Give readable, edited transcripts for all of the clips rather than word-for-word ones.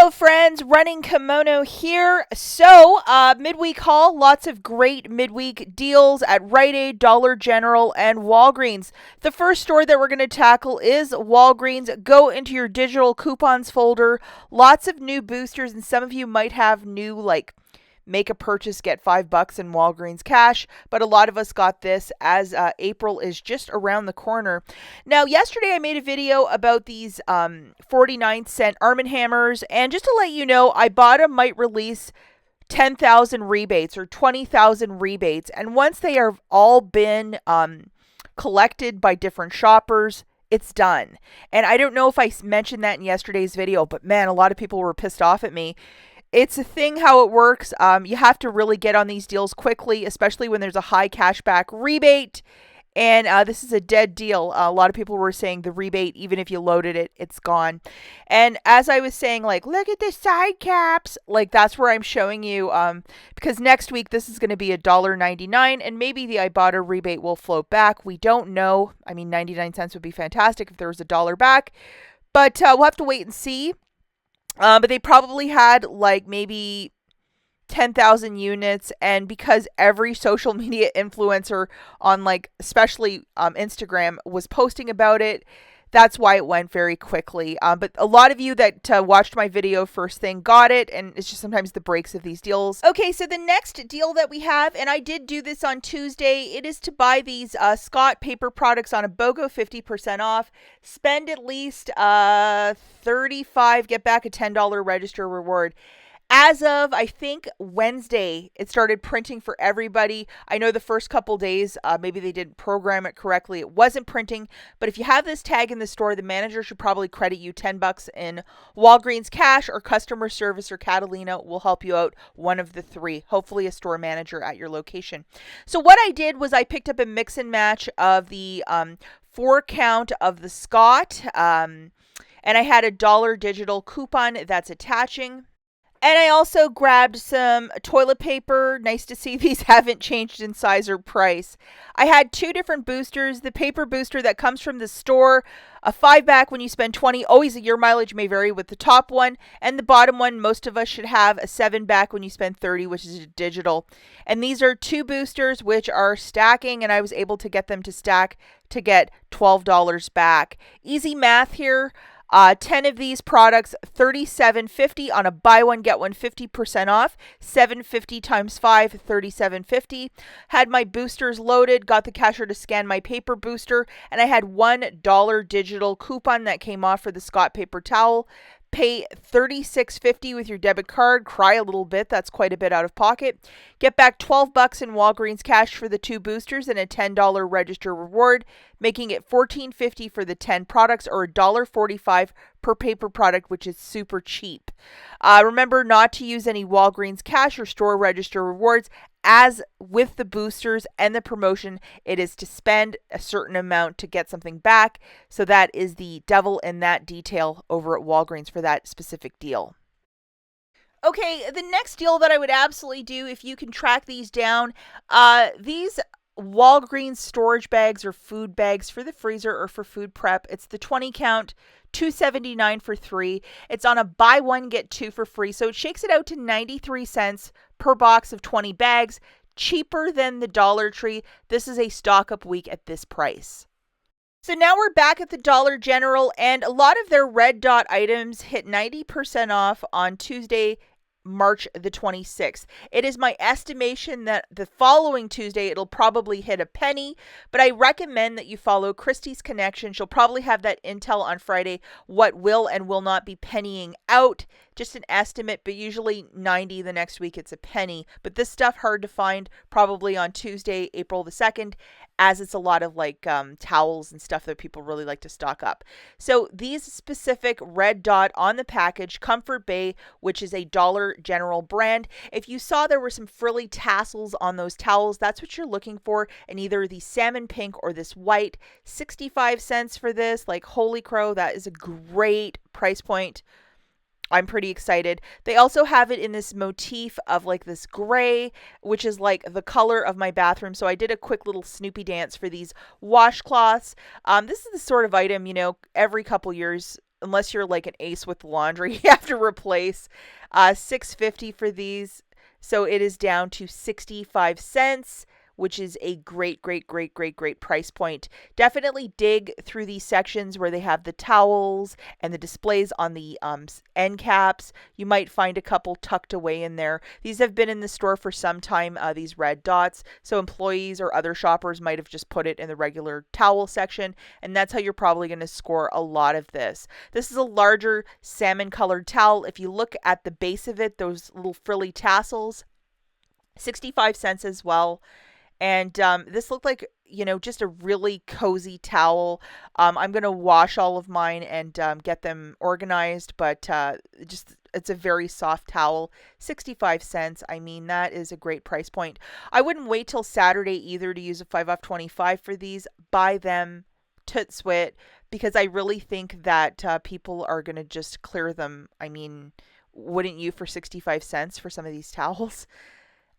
Hello friends, Running Kimono here. So, midweek haul, lots of great midweek deals at Rite Aid, Dollar General, and Walgreens. The first store that we're going to tackle is Walgreens. Go into your digital coupons folder. Lots of new boosters, and some of you might have new, make a purchase, get $5 in Walgreens cash, but a lot of us got this as April is just around the corner. Now, yesterday I made a video about these 49-cent Arm & Hammers, and just to let you know, IBOTTA might release 10,000 rebates or 20,000 rebates, and once they have all been collected by different shoppers, it's done. And I don't know if I mentioned that in yesterday's video, but man, a lot of people were pissed off at me. It's a thing how it works. You have to really get on these deals quickly, especially when there's a high cashback rebate. And this is a dead deal. A lot of people were saying the rebate, even if you loaded it, it's gone. And as I was saying, look at the side caps. That's where I'm showing you. Because next week, this is going to be $1.99. And maybe the Ibotta rebate will float back. We don't know. I mean, 99 cents would be fantastic if there was $1 back. But we'll have to wait and see. But they probably had maybe 10,000 units, and because every social media influencer on especially Instagram was posting about it, that's why it went very quickly. But a lot of you that watched my video first thing got it, and it's just sometimes the breaks of these deals. Okay, so the next deal that we have, and I did do this on Tuesday, it is to buy these Scott paper products on a BOGO 50% off. Spend at least $35, get back a $10 register reward. As of, I think, Wednesday, it started printing for everybody. I know the first couple days, maybe they didn't program it correctly. It wasn't printing. But if you have this tag in the store, the manager should probably credit you $10 in Walgreens cash, or customer service or Catalina will help you out, one of the three. Hopefully a store manager at your location. So what I did was I picked up a mix and match of the 4-count of the Scott. And I had a $1 digital coupon that's attaching. And I also grabbed some toilet paper. Nice to see these haven't changed in size or price. I had 2 different boosters. The paper booster that comes from the store, a 5 back when you spend 20. Always your mileage may vary with the top one. And the bottom one, most of us should have a 7 back when you spend 30, which is digital. And these are 2 boosters which are stacking, and I was able to get them to stack to get $12 back. Easy math here. 10 of these products, $37.50 on a buy one, get one 50% off. $7.50 times 5, $37.50. Had my boosters loaded, got the cashier to scan my paper booster, and I had $1 digital coupon that came off for the Scott paper towel. Pay $36.50 with your debit card. Cry a little bit. That's quite a bit out of pocket. Get back $12 in Walgreens cash for the 2 boosters and a $10 register reward, making it $14.50 for the 10 products, or $1.45 per paper product, which is super cheap. Remember not to use any Walgreens cash or store register rewards. As with the boosters and the promotion, it is to spend a certain amount to get something back. So that is the devil in that detail over at Walgreens for that specific deal. Okay, the next deal that I would absolutely do, if you can track these down, these Walgreens storage bags or food bags for the freezer or for food prep. It's the 20 count, $2.79 for 3. It's on a buy one, get 2 for free. So it shakes it out to 93 cents per box of 20 bags, cheaper than the Dollar Tree. This is a stock up week at this price. So now we're back at the Dollar General, and a lot of their red dot items hit 90% off on Tuesday, March the 26th. It is my estimation that the following Tuesday it'll probably hit a penny, but I recommend that you follow Christie's Connection. She'll probably have that intel on Friday, what will and will not be pennying out. Just an estimate, but usually 90 the next week it's a penny. But this stuff hard to find probably on Tuesday, April the 2nd, as it's a lot of towels and stuff that people really like to stock up. So these specific red dot on the package, Comfort Bay, which is a Dollar General brand. If you saw there were some frilly tassels on those towels, that's what you're looking for in either the salmon pink or this white. 65 cents for this. Holy crow, that is a great price point. I'm pretty excited. They also have it in this motif of this gray, which is the color of my bathroom. So I did a quick little Snoopy dance for these washcloths. This is the sort of item, every couple years unless you're like an ace with laundry, you have to replace. $6.50 for these. So it is down to 65 cents, which is a great, great, great, great, great price point. Definitely dig through these sections where they have the towels and the displays on the end caps. You might find a couple tucked away in there. These have been in the store for some time, these red dots. So employees or other shoppers might have just put it in the regular towel section. And that's how you're probably going to score a lot of this. This is a larger salmon colored towel. If you look at the base of it, those little frilly tassels, 65 cents as well. And this looked like, just a really cozy towel. I'm going to wash all of mine and get them organized, but it's a very soft towel. 65 cents. I mean, that is a great price point. I wouldn't wait till Saturday either to use a 5 off 25 for these. Buy them, toot swit, because I really think that people are going to just clear them. I mean, wouldn't you, for 65 cents for some of these towels?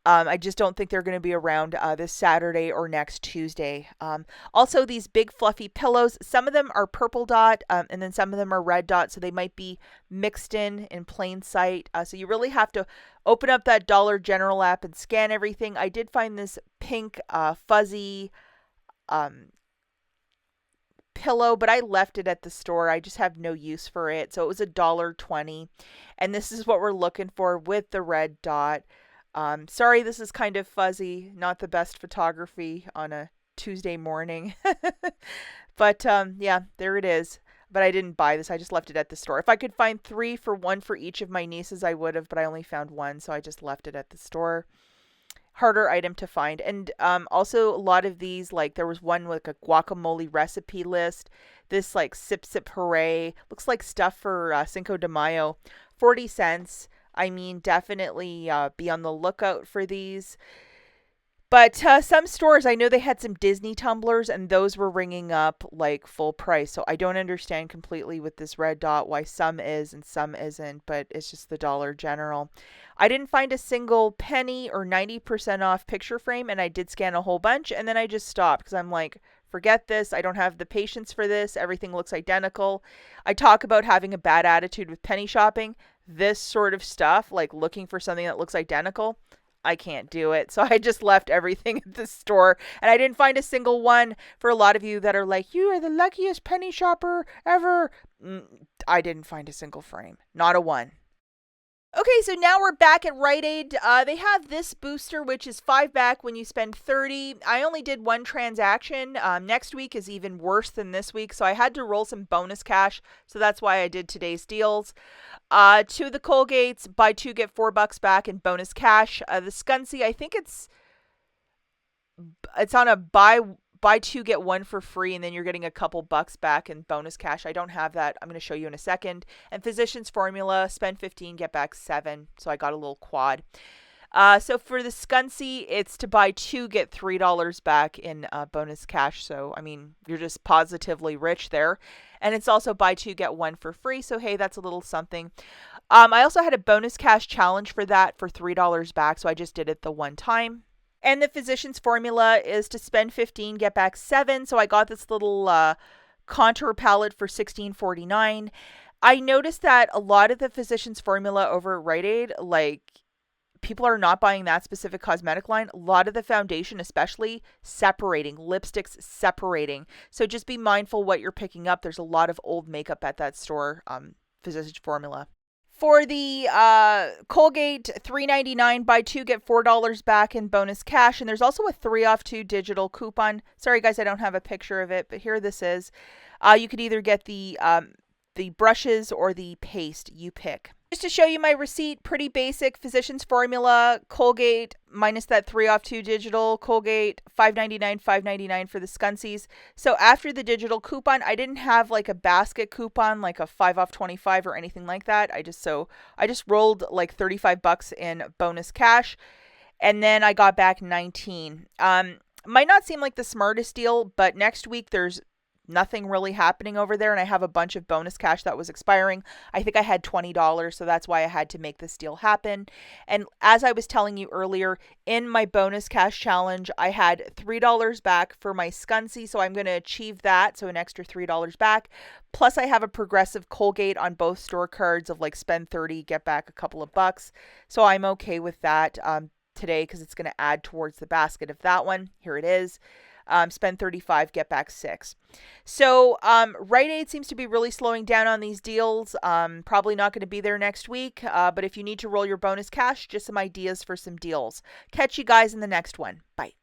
I just don't think they're going to be around this Saturday or next Tuesday. Also, these big fluffy pillows, some of them are purple dot and then some of them are red dot, so they might be mixed in plain sight. So you really have to open up that Dollar General app and scan everything. I did find this pink fuzzy pillow, but I left it at the store. I just have no use for it. So it was $1.20. And this is what we're looking for with the red dot. Sorry, this is kind of fuzzy, not the best photography on a Tuesday morning. But yeah, there it is. But I didn't buy this. I just left it at the store. If I could find 3 for one for each of my nieces, I would have, but I only found one, so I just left it at the store. Harder item to find. And also a lot of these, like there was one with a guacamole recipe list. This like Sip Sip Hooray. Looks like stuff for Cinco de Mayo. 40 cents. I mean, definitely be on the lookout for these. But some stores, I know they had some Disney tumblers, and those were ringing up like full price. So I don't understand completely with this red dot why some is and some isn't, but it's just the Dollar General. I didn't find a single penny or 90% off picture frame, and I did scan a whole bunch, and then I just stopped because I'm like, forget this. I don't have the patience for this. Everything looks identical. I talk about having a bad attitude with penny shopping. This sort of stuff, like looking for something that looks identical, I can't do it. So I just left everything at the store, and I didn't find a single one. For a lot of you that are like, you are the luckiest penny shopper ever, I didn't find a single frame. Not a one. Okay, so now we're back at Rite Aid. They have this booster, which is 5 back when you spend 30. I only did one transaction. Next week is even worse than this week, so I had to roll some bonus cash. So that's why I did today's deals. To the Colgates, buy 2, get $4 back in bonus cash. The Scunci, I think it's on a buy 2, get 1 for free, and then you're getting a couple bucks back in bonus cash. I don't have that. I'm going to show you in a second. And Physicians Formula, spend 15, get back 7. So I got a little quad. So for the Scunci, it's to buy 2, get $3 back in bonus cash. So, I mean, you're just positively rich there. And it's also buy 2, get 1 for free. So, hey, that's a little something. I also had a bonus cash challenge for that for $3 back. So I just did it the one time. And the Physicians Formula is to spend 15, get back 7. So I got this little contour palette for $16.49. I noticed that a lot of the Physicians Formula over at Rite Aid, like, people are not buying that specific cosmetic line. A lot of the foundation, especially, separating. Lipsticks separating. So just be mindful what you're picking up. There's a lot of old makeup at that store, Physicians Formula. For the Colgate, $3.99, buy 2, get $4 back in bonus cash. And there's also a 3 off 2 digital coupon. Sorry, guys, I don't have a picture of it, but here this is. You could either get the brushes or the paste. You pick. Just to show you my receipt, pretty basic. Physicians Formula, Colgate, minus that 3 off 2 digital, Colgate, $5.99, $5.99 for the Scuncies. So after the digital coupon, I didn't have like a basket coupon, like a 5 off 25 or anything like that. I just rolled like $35 in bonus cash, and then I got back 19. Might not seem like the smartest deal, but next week there's nothing really happening over there, and I have a bunch of bonus cash that was expiring. I think I had $20, so that's why I had to make this deal happen. And as I was telling you earlier, in my bonus cash challenge, I had $3 back for my Scuncy, so I'm going to achieve that, so an extra $3 back. Plus, I have a progressive Colgate on both store cards of like spend 30, get back a couple of bucks. So I'm okay with that today because it's going to add towards the basket of that one. Here it is. Spend 35, get back 6. So Rite Aid seems to be really slowing down on these deals. Probably not going to be there next week. But if you need to roll your bonus cash, just some ideas for some deals. Catch you guys in the next one. Bye.